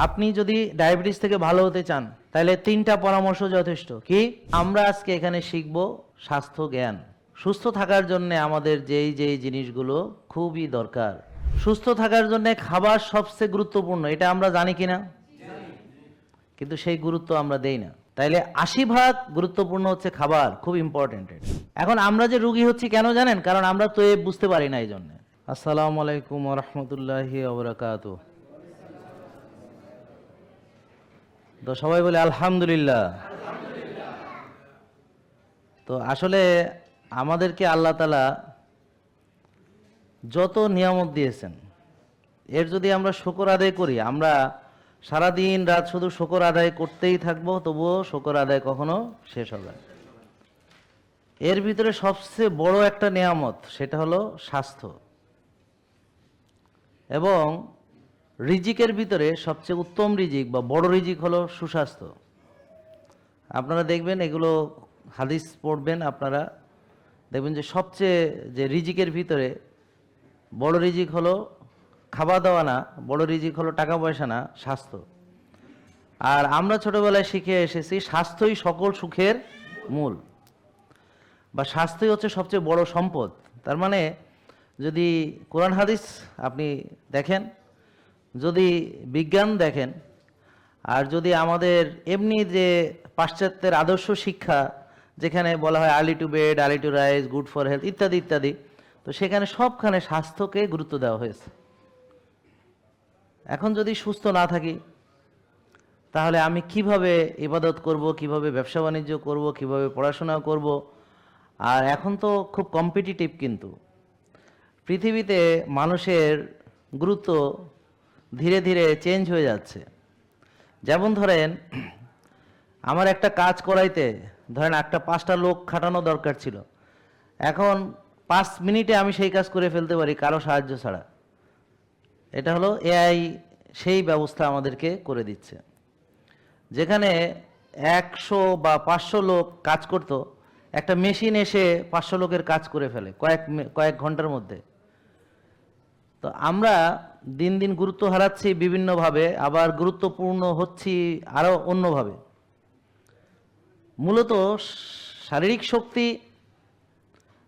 আপনি যদি ডায়াবেটিস থেকে ভালো হতে চান তাহলে 3টা পরামর্শ যথেষ্ট। কি? আমরা আজকে এখানে শিখব স্বাস্থ্য জ্ঞান। সুস্থ থাকার জন্য আমাদের যেই জিনিসগুলো খুবই দরকার। সুস্থ থাকার জন্য খাবার সবচেয়ে গুরুত্বপূর্ণ, এটা আমরা জানি কিনা? কিন্তু সেই গুরুত্ব আমরা দেই না। তাইলে 80% গুরুত্বপূর্ণ হচ্ছে খাবার, খুব ইম্পর্টেন্ট। এখন আমরা যে রুগী হচ্ছি কেন জানেন? কারণ আমরা তো বুঝতে পারি না এই জন্য। আসসালামু আলাইকুম ওয়া রাহমাতুল্লাহি ওয়া বারাকাতুহু। তো সবাই বলে আলহামদুলিল্লাহ। তো আসলে আমাদেরকে আল্লাহ তাআলা যত নিয়ামত দিয়েছেন এর যদি আমরা শুকর আদায় করি, আমরা সারাদিন রাত শুধু শুকর আদায় করতেই থাকবো, তবুও শুকর আদায় কখনো শেষ হবে না। এর ভিতরে সবচেয়ে বড় একটা নিয়ামত, সেটা হলো স্বাস্থ্য। এবং রিজিকের ভিতরে সবচেয়ে উত্তম রিজিক বা বড় রিজিক হলো সুস্বাস্থ্য। আপনারা দেখবেন, এগুলো হাদিস পড়বেন, আপনারা দেখবেন যে সবচেয়ে যে রিজিকের ভিতরে বড় রিজিক হলো খাওয়া দাওয়া না, বড় রিজিক হলো টাকা পয়সা না, স্বাস্থ্য। আর আমরা ছোটবেলায় শিখে এসেছি স্বাস্থ্যই সকল সুখের মূল, বা স্বাস্থ্যই হচ্ছে সবচেয়ে বড় সম্পদ। তার মানে যদি কোরআন হাদিস আপনি দেখেন, যদি বিজ্ঞান দেখেন, আর যদি আমাদের এমনি যে পাশ্চাত্যের আদর্শ শিক্ষা, যেখানে বলা হয় early to bed, early to rise, good for health ইত্যাদি ইত্যাদি, তো সেখানে সবখানে স্বাস্থ্যকে গুরুত্ব দেওয়া হয়েছে। এখন যদি সুস্থ না থাকি তাহলে আমি কিভাবে ইবাদত করব, কিভাবে ব্যবসা বাণিজ্য করব, কিভাবে পড়াশোনা করব? আর এখন তো খুব কম্পিটিটিভ, কিন্তু পৃথিবীতে মানুষের গুরুত্ব ধীরে ধীরে চেঞ্জ হয়ে যাচ্ছে। যেমন ধরেন, আমার একটা কাজ করাইতে ধরেন 5টা লোক খাটানো দরকার ছিল, এখন 5 মিনিটে আমি সেই কাজ করে ফেলতে পারি কারো সাহায্য ছাড়া। এটা হলো এআই, সেই ব্যবস্থা আমাদেরকে করে দিচ্ছে। যেখানে 100 বা 500 লোক কাজ করত, একটা মেশিন এসে 500 লোকের কাজ করে ফেলে কয়েক ঘন্টার মধ্যে। তো আমরা দিন দিন গুরুত্ব হারাচ্ছি বিভিন্নভাবে, আবার গুরুত্বপূর্ণ হচ্ছি আরও অন্যভাবে। মূলত শারীরিক শক্তি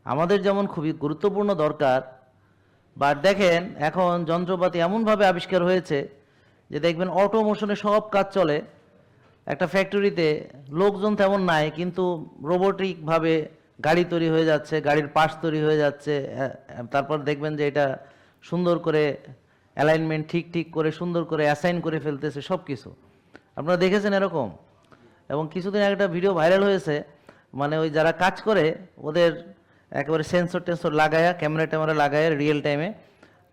আমাদের যেমন খুবই গুরুত্বপূর্ণ দরকার, বা দেখেন এখন যন্ত্রপাতি এমনভাবে আবিষ্কার হয়েছে যে দেখবেন অটোমোশনে সব কাজ চলে। একটা ফ্যাক্টরিতে লোকজন তেমন নাই, কিন্তু রোবোটিকভাবে গাড়ি তৈরি হয়ে যাচ্ছে, গাড়ির পার্টস তৈরি হয়ে যাচ্ছে। তারপর দেখবেন যে এটা সুন্দর করে অ্যালাইনমেন্ট ঠিক করে সুন্দর করে অ্যাসাইন করে ফেলতেছে সব কিছু। আপনারা দেখেছেন এরকম? এবং কিছুদিন আগে একটা ভিডিও ভাইরাল হয়েছে, মানে ওই যারা কাজ করে ওদের একেবারে সেন্সর টেন্সর লাগায়া, ক্যামেরা ট্যামেরা লাগায় রিয়েল টাইমে,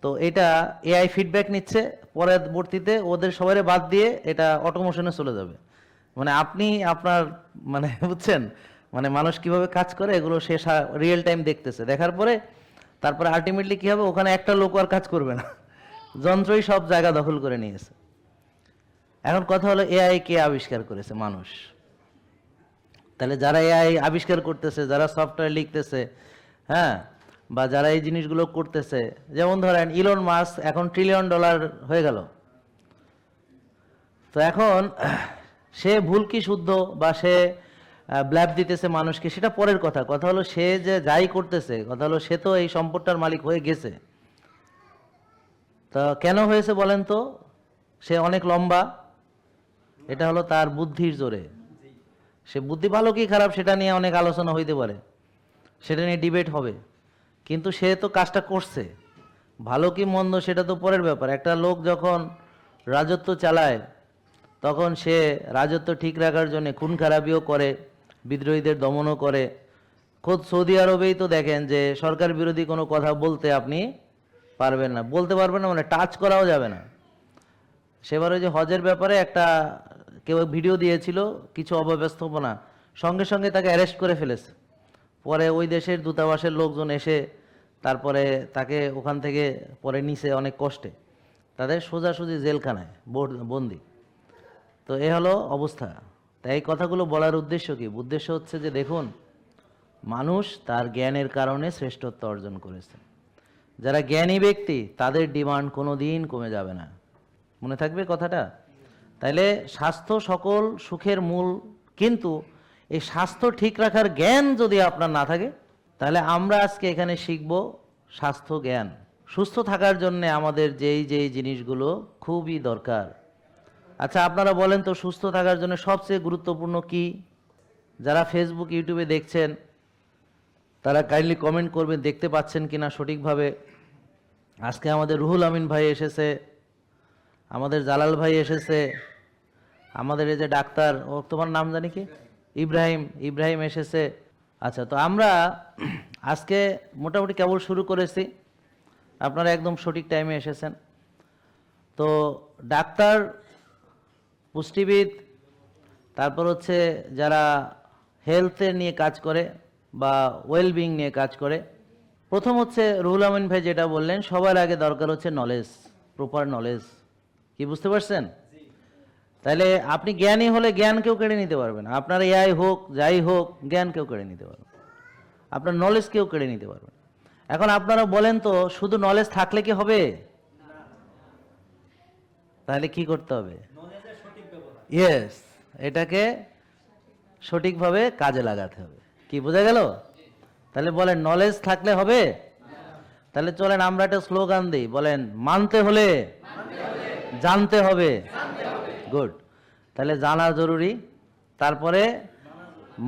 তো এটা এআই ফিডব্যাক নিচ্ছে, পরবর্তীতে ওদের সবাই বাদ দিয়ে এটা অটোমোশনে চলে যাবে। মানে আপনি আপনার মানে বুঝছেন, মানে মানুষ কিভাবে কাজ করে এগুলো সে রিয়েল টাইম দেখতেছে, দেখার পরে তারপরে আলটিমেটলি কি হবে, ওখানে একটা লোক আর কাজ করবে না, যন্ত্রই সব জায়গা দখল করে নিয়েছে। এখন কথা হলো, এআই কে আবিষ্কার করেছে? মানুষ। তাহলে যারা এআই আবিষ্কার করতেছে, যারা সফটওয়্যার লিখতেছে, হ্যাঁ, বা যারা এই জিনিসগুলো করতেছে, যেমন ধরেন ইলন মাস্ক এখন $1 ট্রিলিয়ন হয়ে গেল। তো এখন সে ভুল কি শুদ্ধ, বা সে ব্ল্যাপ দিতেছে মানুষকে, সেটা পরের কথা। কথা হলো সে যে যাই করতেছে, কথা হলো সে তো এই সম্পদটার মালিক হয়ে গেছে। তা কেন হয়েছে বলেন তো? সে অনেক লম্বা, এটা হলো তার বুদ্ধির জোরে। সে বুদ্ধি ভালো কি খারাপ সেটা নিয়ে অনেক আলোচনা হইতে পারে, সেটা নিয়ে ডিবেট হবে, কিন্তু সে তো কাজটা করছে। ভালো কি মন্দ সেটা তো পরের ব্যাপার। একটা লোক যখন রাজত্ব চালায় তখন সে রাজত্ব ঠিক রাখার জন্য খুন খারাপিও করে, বিদ্রোহীদের দমনও করে। খোদ সৌদি আরবেই তো দেখেন যে সরকার বিরোধী কোনো কথা বলতে আপনি পারবেন না, বলতে পারবেন না মানে টাচ করাও যাবে না। সেবার ওই যে হজের ব্যাপারে একটা কেউ ভিডিও দিয়েছিল, কিছু অব্যবস্থাপনা, সঙ্গে সঙ্গে তাকে অ্যারেস্ট করে ফেলেছে। পরে ওই দেশের দূতাবাসের লোকজন এসে তারপরে তাকে ওখান থেকে পরে নিছে অনেক কষ্টে, তাদের সোজাসুজি জেলখানায় বন্দি। তো এ হলো অবস্থা। তাই এই কথাগুলো বলার উদ্দেশ্য কি? উদ্দেশ্য হচ্ছে যে দেখুন, মানুষ তার জ্ঞানের কারণে শ্রেষ্ঠত্ব অর্জন করেছে। যারা জ্ঞানী ব্যক্তি তাদের ডিমান্ড কোনো দিন কমে যাবে না, মনে থাকবে কথাটা। তাইলে স্বাস্থ্য সকল সুখের মূল, কিন্তু এই স্বাস্থ্য ঠিক রাখার জ্ঞান যদি আপনার না থাকে, তাহলে আমরা আজকে এখানে শিখব স্বাস্থ্য জ্ঞান। সুস্থ থাকার জন্য আমাদের যেই জিনিসগুলো খুবই দরকার। আচ্ছা, আপনারা বলেন তো সুস্থ থাকার জন্য সবচেয়ে গুরুত্বপূর্ণ কি? যারা ফেসবুক ইউটিউবে দেখছেন তারা কাইন্ডলি কমেন্ট করবেন দেখতে পাচ্ছেন কিনা সঠিকভাবে। আজকে আমাদের রুহুল আমিন ভাই এসেছে, আমাদের জালাল ভাই এসেছে, আমাদের এই যে ডাক্তার, ও তোমার নাম জানি কি, ইব্রাহিম এসেছে। আচ্ছা, তো আমরা আজকে মোটামুটি কেবল শুরু করেছি, আপনারা একদম সঠিক টাইমে এসেছেন। তো ডাক্তার, পুষ্টিবিদ, তারপর হচ্ছে যারা হেলথের নিয়ে কাজ করে বা ওয়েলবিং নিয়ে কাজ করে, প্রথম হচ্ছে রুহুল আমিন ভাই যেটা বললেন, সবার আগে দরকার হচ্ছে নলেজ, প্রপার নলেজ। কি বুঝতে পারছেন? তাহলে আপনি জ্ঞানী হলে জ্ঞান কেউ কেড়ে নিতে পারবে না। আপনার এআই হোক যাই হোক, জ্ঞান কেউ কেড়ে নিতে পারবে, আপনার নলেজ কেউ কেড়ে নিতে পারবে। এখন আপনারা বলেন তো শুধু নলেজ থাকলে কি হবে? তাহলে কি করতে হবে? ইয়েস, এটাকে সঠিকভাবে কাজে লাগাতে হবে। কি বোঝা গেল? তাহলে বলেন নলেজ থাকলে হবে? তাহলে চলেন আমরা একটা স্লোগান দিই, বলেন মানতে হলে জানতে হবে। গুড। তাহলে জানা জরুরি, তারপরে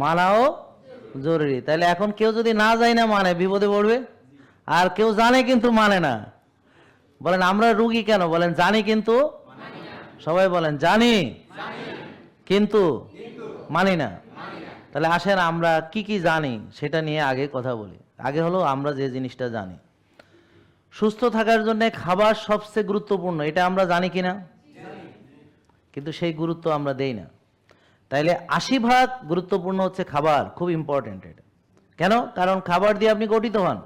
মানাও জরুরি। তাহলে এখন কেউ যদি না যায় না মানে বিপদে পড়বে, আর কেউ জানে কিন্তু মানে না। বলেন আমরা রুগী কেন? বলেন জানি কিন্তু, সবাই বলেন জানি কিন্তু মানি না। তাহলে আসেন আমরা কি কি জানি সেটা নিয়ে আগে কথা বলি। আগে হলো আমরা যে জিনিসটা জানি, সুস্থ থাকার জন্য খাবার সবচেয়ে গুরুত্বপূর্ণ, এটা আমরা জানি কিনা? কিন্তু সেই গুরুত্ব আমরা দেই না। তাইলে 80% গুরুত্বপূর্ণ হচ্ছে খাবার, খুব ইম্পর্টেন্ট এটা। কেন? কারণ খাবার দিয়ে আপনি গঠিত হন।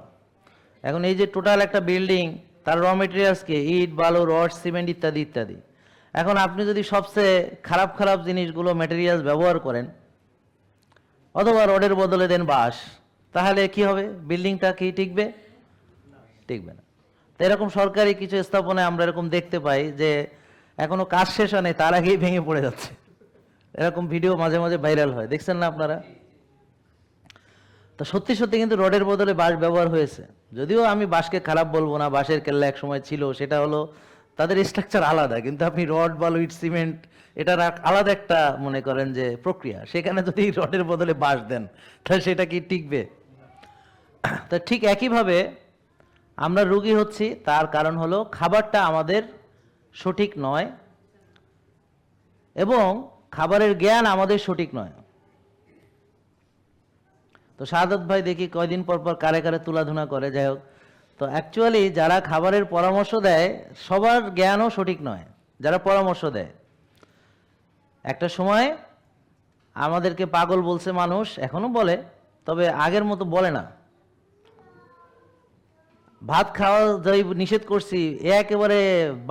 এখন এই যে টোটাল একটা বিল্ডিং, তার র মেটেরিয়ালসকে ইট, বালু, রড, সিমেন্ট ইত্যাদি ইত্যাদি। এখন আপনি যদি সবচেয়ে খারাপ জিনিসগুলো ম্যাটেরিয়ালস ব্যবহার করেন, অথবা রডের বদলে দেন বাঁশ, তাহলে কি হবে? বিল্ডিংটা কি টিকবে? টিকবে না। তো এরকম সরকারি কিছু স্থাপনায় আমরা এরকম দেখতে পাই যে এখনো কাজ শেষ হয় নাই, তার আগেই ভেঙে পড়ে যাচ্ছে। এরকম ভিডিও মাঝে মাঝে ভাইরাল হয়, দেখছেন না আপনারা? তো সত্যি কিন্তু রডের বদলে বাঁশ ব্যবহার হয়েছে। যদিও আমি বাঁশকে খারাপ বলবো না, বাঁশের কেল্লা এক সময় ছিল, সেটা হলো তাদের স্ট্রাকচার আলাদা, কিন্তু আপনি রড, বালু, ইট, সিমেন্ট, এটার আলাদা একটা মনে করেন যে প্রক্রিয়া, সেখানে যদি রডের বদলে বাঁশ দেন তাহলে সেটা কি টিকবে? তো ঠিক একইভাবে আমরা রোগী হচ্ছি, তার কারণ হলো খাবারটা আমাদের সঠিক নয় এবং খাবারের জ্ঞান আমাদের সঠিক নয়। তো শাহাদাত ভাই দেখি কয়দিন পর কারে তুলাধুনা করে, যাই হোক। তো অ্যাকচুয়ালি যারা খাবারের পরামর্শ দেয় সবার জ্ঞানও সঠিক নয়। যারা পরামর্শ দেয়, একটা সময় আমাদেরকে পাগল বলছে মানুষ, এখনো বলে, তবে আগের মতো বলে না। ভাত খাওয়া যাই নিষেধ করছি, একেবারে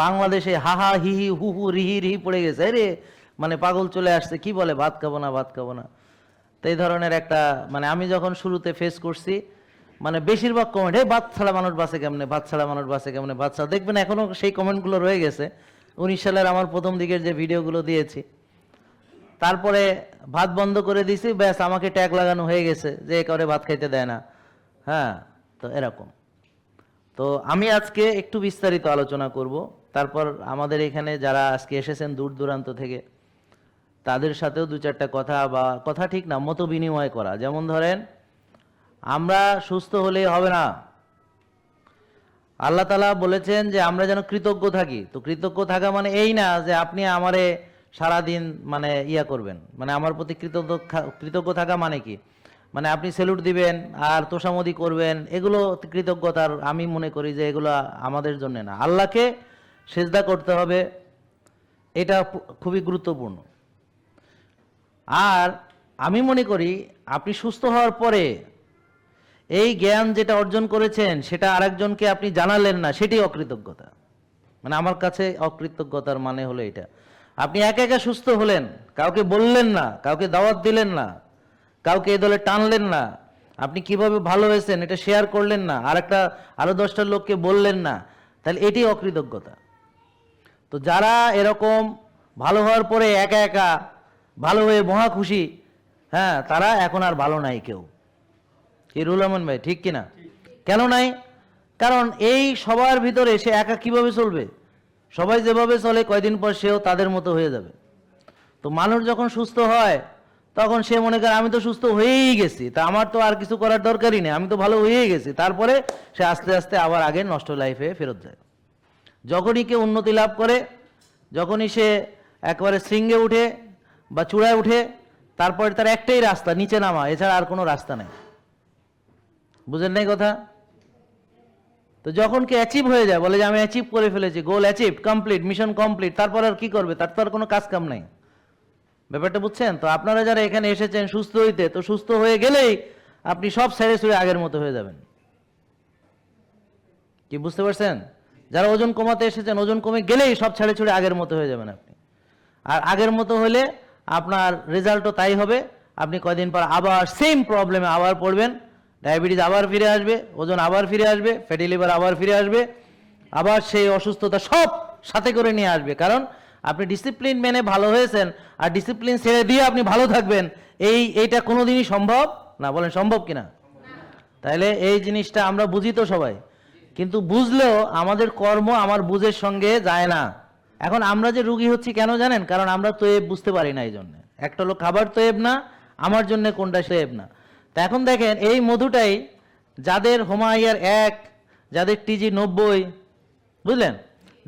বাংলাদেশে হাহা হিহি হু হু রিহি রিহি পড়ে গেছে, রে মানে পাগল চলে আসছে, কি বলে ভাত খাবো না ভাত খাবো না। তো এই ধরনের একটা মানে আমি যখন শুরুতে ফেস করছি, মানে বেশিরভাগ কমেন্ট, এই ভাত ছাড়া মানুষ বাঁচে কেমনে, ভাত ছাড়া মানুষ বাঁচে কেমনে, ভাত ছাড়া, দেখবেন এখনো সেই কমেন্টগুলো রয়ে গেছে 19 সালের আমার প্রথম দিকের যে ভিডিওগুলো দিয়েছি। তারপরে ভাত বন্ধ করে দিয়েছি, ব্যাস আমাকে ট্যাগ লাগানো হয়ে গেছে যে একেবারে ভাত খাইতে দেয় না। হ্যাঁ, তো এরকম। তো আমি আজকে একটু বিস্তারিত আলোচনা করব, তারপর আমাদের এখানে যারা আজকে এসেছেন দূর দূরান্ত থেকে তাদের সাথেও দু চারটা কথা, বা কথা ঠিক না, মত বিনিময় করা। যেমন ধরেন, আমরা সুস্থ হলেই হবে না, আল্লাহ তাআলা বলেছেন যে আমরা যেন কৃতজ্ঞ থাকি। তো কৃতজ্ঞ থাকা মানে এই না যে আপনি আমারে সারাদিন মানে ইয়া করবেন, মানে আমার প্রতি কৃতজ্ঞ থাকা মানে কি, মানে আপনি স্যালুট দিবেন আর তোষামদি করবেন, এগুলো কৃতজ্ঞতার আমি মনে করি যে এগুলো আমাদের জন্য না। আল্লাহকে সেজদা করতে হবে, এটা খুবই গুরুত্বপূর্ণ। আর আমি মনে করি আপনি সুস্থ হওয়ার পরে এই জ্ঞান যেটা অর্জন করেছেন সেটা আরেকজনকে আপনি জানালেন না, সেটাই অকৃতজ্ঞতা। মানে আমার কাছে অকৃতজ্ঞতার মানে হলো এটা, আপনি একা একা সুস্থ হলেন, কাউকে বললেন না, কাউকে দাওয়াত দিলেন না, কাউকে এই দলে টানলেন না, আপনি কিভাবে ভালো হয়েছেন এটা শেয়ার করলেন না, আরো 10টা লোককে বললেন না, তাহলে এটি অকৃতজ্ঞতা। তো যারা এরকম ভালো হওয়ার পরে একা একা ভালো হয়ে মহা খুশি, হ্যাঁ, তারা এখন আর ভালো নাই কেউ। কি রুহুল আমিন ভাই, ঠিক কিনা? কেন নাই? কারণ এই সবার ভিতরে সে একা কিভাবে চলবে? সবাই যেভাবে চলে কয়দিন পর সেও তাদের মতো হয়ে যাবে। তো মানুষ যখন সুস্থ হয় তখন সে মনে করে আমি তো সুস্থ হয়েই গেছি, তা আমার তো আর কিছু করার দরকারই নেই, আমি তো ভালো হয়েই গেছি। তারপরে সে আস্তে আস্তে আবার আগের নষ্ট লাইফে ফেরত যায়। যখনই কেউ উন্নতি লাভ করে, যখনই সে একবারে শৃঙ্গে উঠে বা চূড়ায় উঠে, তারপরে তার একটাই রাস্তা, নিচে নামা, এছাড়া আর কোনো রাস্তা নেই। বুঝেন নাই কথা? তো যখন কে অ্যাচিভ হয়ে যায়, বলে যে আমি অ্যাচিভ করে ফেলেছি, গোল অ্যাচিভ, কমপ্লিট, মিশন কমপ্লিট, তারপর আর কি করবে? তার তো আর কোনো কাজ কাম নাই। ব্যাপারটা বুঝছেন? তো আপনারা যারা এখানে এসেছেন সুস্থ হইতে, তো সুস্থ হয়ে গেলেই আপনি সব ছেড়ে ছুড়ে আগের মতো হয়ে যাবেন। কি বুঝতে পারছেন? যারা ওজন কমাতে এসেছেন, ওজন কমে গেলেই সব ছেড়ে ছুড়ে আগের মতো হয়ে যাবেন আপনি। আর আগের মতো হলে আপনার রেজাল্টও তাই হবে। আপনি কয়দিন পর আবার সেম প্রবলেমে আবার পড়বেন, ডায়াবেটিস আবার ফিরে আসবে, ওজন আবার ফিরে আসবে, ফ্যাটি লিভার আবার ফিরে আসবে, আবার সেই অসুস্থতা সব সাথে করে নিয়ে আসবে। কারণ আপনি ডিসিপ্লিন মেনে ভালো হয়েছেন, আর ডিসিপ্লিন ছেড়ে দিয়ে আপনি ভালো থাকবেন, এইটা কোনোদিনই সম্ভব না। বলেন সম্ভব কিনা? তাহলে এই জিনিসটা আমরা বুঝি তো সবাই, কিন্তু বুঝলেও আমাদের কর্ম আমার বুঝের সঙ্গে যায় না। এখন আমরা যে রুগী হচ্ছি কেন জানেন? কারণ আমরা তয়েব বুঝতে পারি না। এই জন্য একটা হলো খাবার তয়েব না, আমার জন্য কোনটা তয়েব না। তা এখন দেখেন এই মধুটাই যাদের হোমাইয়ার 1, যাদের টিজি 90, বুঝলেন,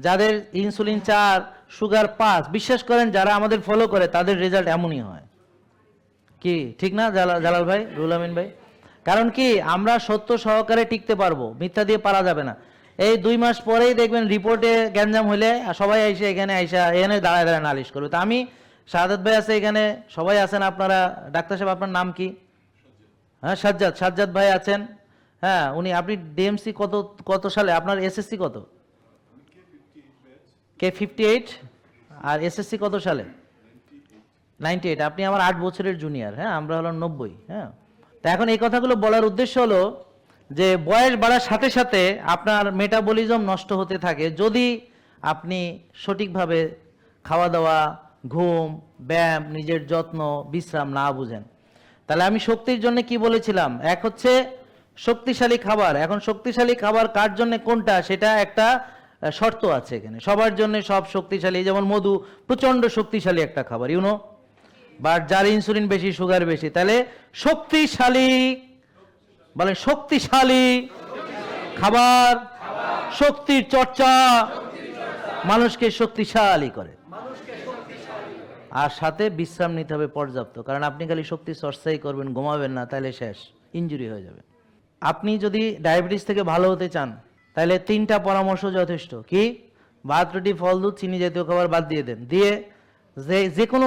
যাদের ইনসুলিন 4, সুগার 5, বিশ্বাস করেন যারা আমাদের ফলো করে তাদের রেজাল্ট এমনই হয়। কি ঠিক না জালাল ভাই, রুহুল আমিন ভাই? কারণ কি আমরা সত্য সহকারে টিকতে পারবো, মিথ্যা দিয়ে পারা যাবে না। এই 2 মাস পরেই দেখবেন রিপোর্টে গ্যাঞ্জাম হলে সবাই এখানে দাঁড়ায় দাঁড়ায় নালিশ করবে। তো আমি, শাহাদাত ভাই আছে এখানে, সবাই আছেন আপনারা। ডাক্তার সাহেব আপনার নাম কি? হ্যাঁ, সাজ্জাদ ভাই আছেন। হ্যাঁ, উনি, আপনি ডিএমসি কত সালে? আপনার এসএসসি কত? K58। আর এসএসসি কত সালে? 98। আপনি আমার 8 বছরের জুনিয়র। হ্যাঁ, আমরা হলাম 90। হ্যাঁ, তা এখন এই কথাগুলো বলার উদ্দেশ্য হলো যে বয়স বাড়ার সাথে সাথে আপনার মেটাবলিজম নষ্ট হতে থাকে যদি আপনি সঠিকভাবে খাওয়া দাওয়া, ঘুম, ব্যায়াম, নিজের যত্ন, বিশ্রাম না বুঝেন। তাহলে আমি শক্তির জন্য কি বলেছিলাম? এক হচ্ছে শক্তিশালী খাবার। এখন শক্তিশালী খাবার কার জন্য কোনটা, সেটা একটা শর্ত আছে এখানে। সবার জন্য সব শক্তিশালী, যেমন মধু প্রচন্ড শক্তিশালী একটা খাবার, ইউনো, বাট যার ইনসুলিন বেশি, সুগার বেশি। তাহলে শক্তিশালী, বলে শক্তিশালী খাবার, শক্তির চর্চা মানুষকে শক্তিশালী করে, আর সাথে বিশ্রাম নিতে হবে পর্যাপ্ত। কারণ আপনি খালি শক্তি চর্চাই করবেন, ঘুমাবেন না, তাহলে শেষ, ইনজুরি হয়ে যাবে। আপনি যদি ডায়াবেটিস থেকে ভালো হতে চান তাহলে 3টা পরামর্শ যথেষ্ট। কি? ভাত, রুটি, ফল, দুধ, চিনি জাতীয় খাবার বাদ দিয়ে দেন। দিয়ে যে কোনো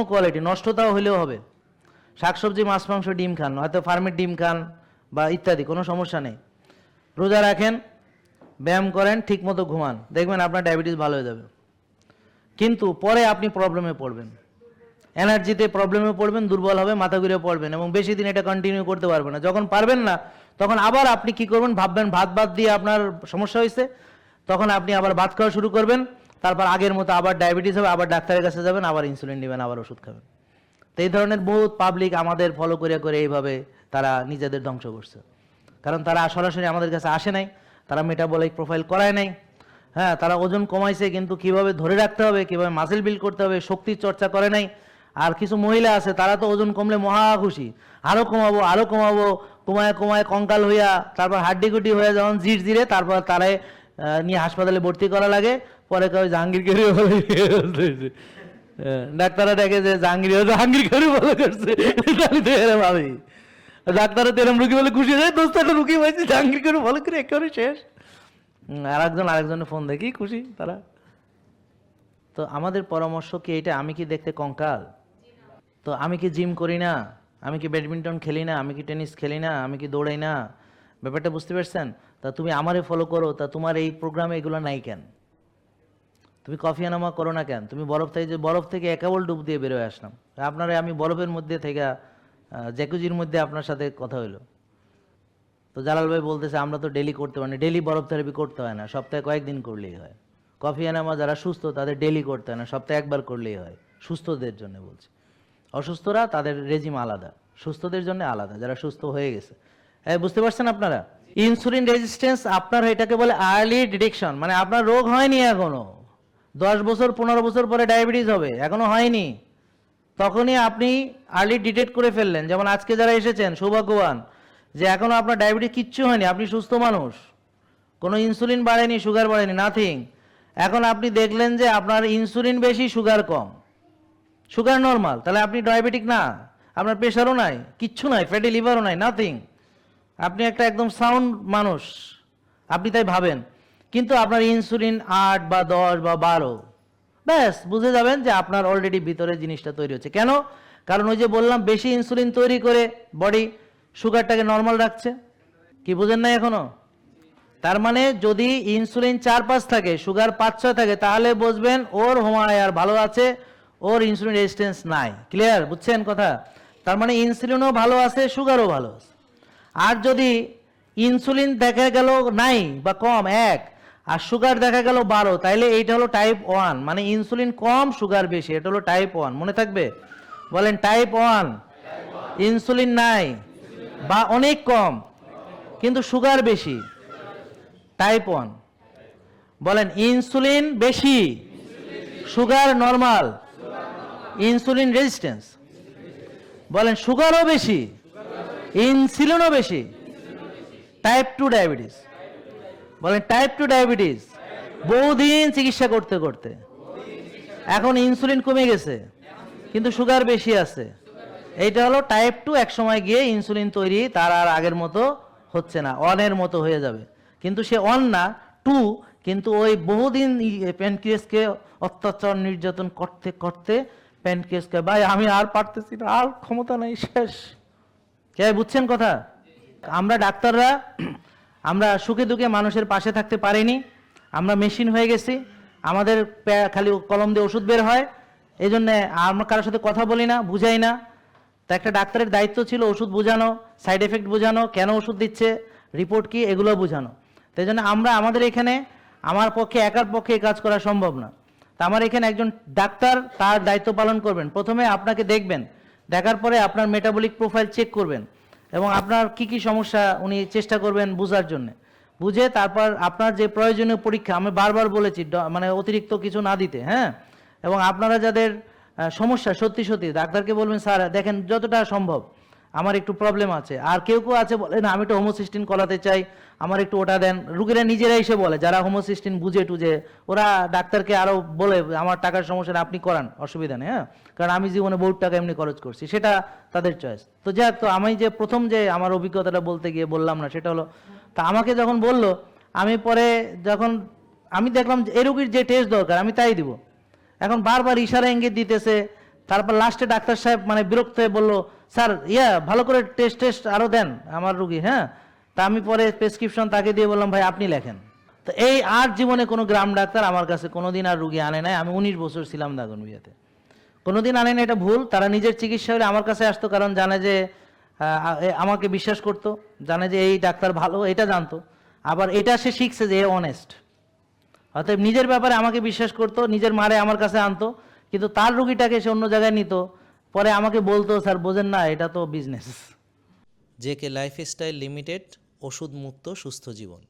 কোয়ালিটি, নষ্টতাও হলেও হবে, শাকসবজি, মাছ, মাংস, ডিম খান, হয়তো ফার্মের ডিম খান বা ইত্যাদি, কোনো সমস্যা নেই। রোজা রাখেন, ব্যায়াম করেন, ঠিক মতো ঘুমান, দেখবেন আপনার ডায়াবেটিস ভালো হয়ে যাবে। কিন্তু পরে আপনি প্রবলেমে পড়বেন, এনার্জিতে প্রবলেমে পড়বেন, দুর্বল হবে, মাথা ঘুরে পড়বেন, এবং বেশি দিন এটা কন্টিনিউ করতে পারবেন না। যখন পারবেন না তখন আবার আপনি কি করবেন? ভাববেন ভাত দিয়ে আপনার সমস্যা হয়েছে, তখন আপনি আবার ভাত খাওয়া শুরু করবেন, তারপর আগের মতো আবার ডায়াবেটিস হবে, আবার ডাক্তারের কাছে যাবেন, আবার ইনসুলিন নেবেন, আবার ওষুধ খাবেন। তো এই ধরনের বহুত পাবলিক আমাদের ফলো করে এইভাবে তারা নিজেদের ধ্বংস করছে। কারণ তারা সরাসরি আমাদের কাছে আসে নাই, তারা মেটাবলিক প্রোফাইল করায় নাই। হ্যাঁ, তারা ওজন কমাইছে, কিন্তু কিভাবে ধরে রাখতে হবে, কিভাবে মাসেল বিল্ড করতে হবে, শক্তির চর্চা করে নাই। আর কিছু মহিলা আছে, তারা তো ওজন কমলে মহা খুশি, আরো কমাবো, কমায় কঙ্কাল হইয়া, তারপর হাড্ডিগুড্ডি হয়ে যখন জিরে, তারপর তারাই নিয়ে হাসপাতালে ভর্তি করা লাগে। পরে কেউ জাহাঙ্গীর করে বলে, ডাক্তাররা দেখে যে জাহাঙ্গীর করে বলে করছে, ভাবি ডাক্তাররা তো এরম রুগী বলে খুশি হয়ে যায়, দোস্তাটা রুগী হয়েছে জাহাঙ্গীর করে বলে করে একেবারে শেষ। আরেকজনের ফোন দেখি খুশি তারা। তো আমাদের পরামর্শ কি এটা? আমি কি দেখতে কঙ্কাল? তো আমি কি জিম করি না? আমি কি ব্যাডমিন্টন খেলি না? আমি কি টেনিস খেলি না? আমি কি দৌড়াই না? ব্যাপারটা বুঝতে পারছেন? তা তুমি আমারে ফলো করো, তা তোমার এই প্রোগ্রামে এগুলো নাই কেন? তুমি কফি আনামা করো না কেন? তুমি বরফ থেকে একেবল ডুব দিয়ে বেরোয় আসলাম, আপনারা আমি বরফের মধ্যে থেকে জ্যাকুজির মধ্যে আপনার সাথে কথা হইলো। তো জালাল ভাই বলতেছে আমরা তো ডেলি করতে পারি না। ডেলি বরফ থেরাপি করতে হয় না, সপ্তাহে কয়েকদিন করলেই হয়। কফি এনামা যারা সুস্থ তাদের ডেলি করতে হয় না, সপ্তাহে একবার করলেই হয়, সুস্থদের জন্য বলছি। অসুস্থরা তাদের রেজিম আলাদা, সুস্থদের জন্য আলাদা, যারা সুস্থ হয়ে গেছে। বুঝতে পারছেন আপনারা? ইনসুলিন রেজিস্ট্যান্স আপনার এটাকে বলে আর্লি ডিটেকশন, মানে আপনার রোগ হয়নি এখনো, 10 বছর 15 বছর পরে ডায়াবেটিস হবে, এখনো হয়নি, তখনই আপনি আর্লি ডিটেক্ট করে ফেললেন। যেমন আজকে যারা এসেছেন সৌভাগ্যবান, যে এখনো আপনার ডায়াবেটিস কিচ্ছু হয়নি, আপনি সুস্থ মানুষ, কোনো ইনসুলিন বাড়েনি, সুগার বাড়েনি, নাথিং। এখন আপনি দেখলেন যে আপনার ইনসুলিন বেশি, সুগার কম, সুগার নর্মাল, তাহলে আপনি ডায়াবেটিক না, আপনার প্রেশারও নাই, কিচ্ছু নাই, ফ্যাটি লিভারও নাই, নাথিং, আপনি একটা একদম সাউন্ড মানুষ, আপনি তাই ভাবেন। কিন্তু আপনার ইনসুলিন 8 বা 10 বা 12, ব্যাস বুঝে যাবেন যে আপনার অলরেডি ভিতরে জিনিসটা তৈরি হচ্ছে। কেন? কারণ ওই যে বললাম, বেশি ইনসুলিন তৈরি করে বডি সুগারটাকে নর্মাল রাখছে। কি বুঝেন না এখনো? তার মানে যদি ইনসুলিন 4-5 থাকে, সুগার 5-6 থাকে, তাহলে বুঝবেন ওর হোমায়ার ভালো আছে, ওর ইনসুলিন রেজিস্ট্যান্স নাই। ক্লিয়ার? বুঝছেন কথা? তার মানে ইনসুলিনও ভালো আছে, সুগারও ভালো আছে। আর যদি ইনসুলিন দেখা গেল নাই বা কম 1, আর সুগার দেখা গেল 12, তাইলে এইটা হলো টাইপ 1, মানে ইনসুলিন কম সুগার বেশি, এটা হলো টাইপ 1। মনে থাকবে? বলেন টাইপ 1, ইনসুলিন নাই বা অনেক কম কিন্তু সুগার বেশি, টাইপ 1। বলেন ইনসুলিন বেশি, সুগার নরমাল, ইনসুলিন রেজিস্ট্যান্স। বলেন সুগারও বেশি, ইনসুলিনও বেশি, টাইপ 2 ডায়াবেটিস। বলেন টাইপ 2 ডায়াবেটিস। বহুদিন চিকিৎসা করতে করতে এখন ইনসুলিন কমে গেছে কিন্তু সুগার বেশি আছে, এইটা হলো টাইপ 2। এক সময় গিয়ে ইনসুলিন তৈরি তার আর আগের মতো হচ্ছে না, 1 এর মতো হয়ে যাবে। কিন্তু সে 1 না, 2, কিন্তু ওই বহুদিন প্যানক্রিয়াসকে অত্যাচার নির্যাতন করতে করতে প্যানক্রিয়াসকে, ভাই আমি আর পারতেছি না, আর ক্ষমতা নাই, শেষ। কে বুঝছেন কথা? আমরা ডাক্তাররা আমরা সুখে দুঃখে মানুষের পাশে থাকতে পারিনি, আমরা মেশিন হয়ে গেছি, আমাদের খালি কলম দিয়ে ওষুধ বের হয়, এই জন্যে আমরা কারোর সাথে কথা বলি না, বুঝাই না। তা একটা ডাক্তারের দায়িত্ব ছিল ওষুধ বোঝানো, সাইড এফেক্ট বোঝানো, কেন ওষুধ দিচ্ছে, রিপোর্ট কি, এগুলো বোঝানো। তাই জন্য আমরা আমাদের এখানে, আমার পক্ষে একার পক্ষে এই কাজ করা সম্ভব না। তা আমার এখানে একজন ডাক্তার তার দায়িত্ব পালন করবেন। প্রথমে আপনাকে দেখবেন, দেখার পরে আপনার মেটাবলিক প্রোফাইল চেক করবেন এবং আপনার কি কি সমস্যা উনি চেষ্টা করবেন বোঝার জন্য। বুঝে তারপর আপনার যে প্রয়োজনীয় পরীক্ষা, আমি বারবার বলেছি মানে অতিরিক্ত কিছু না দিতে, হ্যাঁ। এবং আপনারা যাদের সমস্যা সত্যি সত্যি ডাক্তারকে বলবেন, স্যার দেখেন যতটা সম্ভব আমার একটু প্রবলেম আছে। আর কেউ কেউ আছে বলে না আমি একটু হোমোসিস্টিন করাতে চাই, আমার একটু ওটা দেন। রুগীরা নিজেরা এসে বলে, যারা হোমোসিস্টিন বুঝে টুঝে, ওরা ডাক্তারকে আরও বলে আমার টাকার সমস্যা আপনি করান, অসুবিধা নেই, হ্যাঁ, কারণ আমি জীবনে বহুত টাকা এমনি খরচ করছি, সেটা তাদের চয়েস। তো যাক, তো আমি যে প্রথম যে আমার অভিজ্ঞতাটা বলতে গিয়ে বললাম না, সেটা হলো, তা আমাকে যখন বললো, আমি পরে যখন আমি দেখলাম যে এই রুগীর যে টেস্ট দরকার আমি তাই দিব। এখন বারবার ইশারা ইঙ্গিত দিতেছে। তারপর লাস্টে ডাক্তার সাহেব মানে বিরক্ত হয়ে বললো, স্যার ভালো করে টেস্ট আরও দেন আমার রুগী, হ্যাঁ। তা আমি পরে প্রেসক্রিপশন তাকে দিয়ে বললাম, ভাই আপনি লেখেন। তো এই আর জীবনে কোনো গ্রাম ডাক্তার আমার কাছে কোনোদিন আর রুগী আনে নাই। আমি 19 বছর ছিলাম দাগনভূঞাতে, কোনোদিন আনে না, এটা ভুল। তারা নিজের চিকিৎসা হলে আমার কাছে আসতো, কারণ জানে যে আমাকে বিশ্বাস করতো, জানে যে এই ডাক্তার ভালো, এটা জানতো। আবার এটা সে শিখছে যে অনেস্ট, অতএব নিজের ব্যাপারে আমাকে বিশ্বাস করতো, নিজের মারে আমার কাছে আনতো, কিন্তু তার রুগীটাকে সে অন্য জায়গায় নিত, পরে আমাকে বলতো, স্যার বোঝেন না, এটা তো বিজনেস। জেকে লাইফস্টাইল লিমিটেড, ওষুধ মুক্ত সুস্থ জীবন।